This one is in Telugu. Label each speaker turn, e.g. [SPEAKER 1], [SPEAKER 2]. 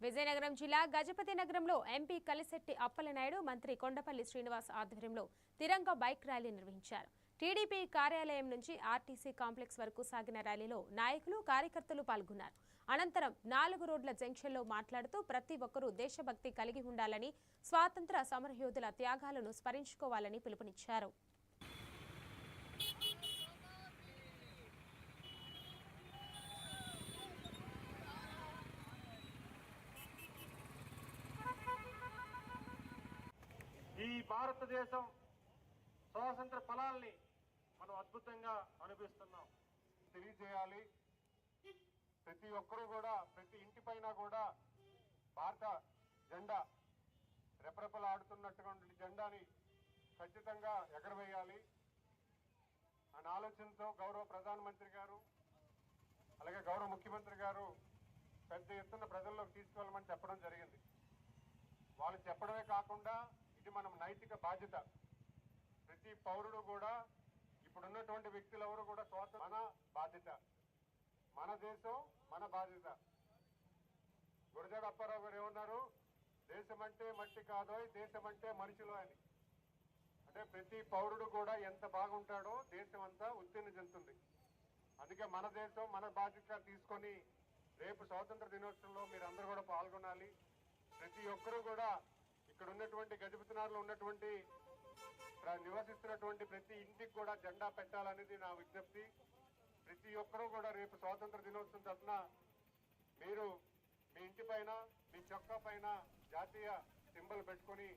[SPEAKER 1] విజయనగరం జిల్లా గజపతి నగరంలో ఎంపీ కలిశెట్టి అప్పలనాయుడు, మంత్రి కొండపల్లి శ్రీనివాస్ ఆధ్వర్యంలో తిరంగా బైక్ ర్యాలీ నిర్వహించారు. టీడీపీ కార్యాలయం నుంచి ఆర్టీసీ కాంప్లెక్స్ వరకు సాగిన ర్యాలీలో నాయకులు, కార్యకర్తలు పాల్గొన్నారు. అనంతరం 4 రోడ్ల జంక్షన్లో మాట్లాడుతూ ప్రతి ఒక్కరూ దేశభక్తి కలిగి ఉండాలని, స్వాతంత్ర సమరయోధుల త్యాగాలను స్మరించుకోవాలని పిలుపునిచ్చారు.
[SPEAKER 2] ఈ భారతదేశం స్వాతంత్ర ఫలాల్ని మనం అద్భుతంగా అనిపిస్తున్నాం. తెలియజేయాలి. ప్రతి ఒక్కరూ కూడా, ప్రతి ఇంటి పైన కూడా భారత జెండా రెపరెపలాడుతున్నటువంటి జెండాని ఖచ్చితంగా ఎగరవేయాలి అనే ఆలోచనతో గౌరవ ప్రధానమంత్రి గారు, అలాగే గౌరవ ముఖ్యమంత్రి గారు పెద్ద ఎత్తున ప్రజల్లోకి తీసుకెళ్ళమని చెప్పడం జరిగింది. వాళ్ళు చెప్పడమే కాకుండా ఇది మనం నైతిక బాధ్యత. ప్రతి పౌరుడు కూడా, ఇప్పుడున్నటువంటి వ్యక్తులు ఎవరు కూడా మన బాధ్యత, మన దేశం మన బాధ్యత. గురజాడ అప్పారావు గారు ఏమన్నారు? దేశం అంటే మట్టి కాదోయ్, దేశం అంటే మనుషులు అని. అంటే ప్రతి పౌరుడు కూడా ఎంత బాగుంటాడో దేశం అంతా ఉత్తీర్ణ చెందుతుంది. అందుకే మన దేశం మన బాధ్యత తీసుకొని రేపు స్వాతంత్ర దినోత్సవంలో మీరు అందరూ కూడా పాల్గొనాలి. ప్రతి ఒక్కరూ కూడా ఇక్కడ ఉన్నటువంటి గజపతినగర్లో ఉన్నటువంటి నివసిస్తున్నటువంటి ప్రతి ఇంటికి కూడా జెండా పెట్టాలనేది నా విజ్ఞప్తి. ప్రతి ఒక్కరూ కూడా రేపు స్వాతంత్ర దినోత్సవం తరఫున మీరు మీ ఇంటి పైన, మీ చొక్కా పైన జాతీయ సింబల్ పెట్టుకొని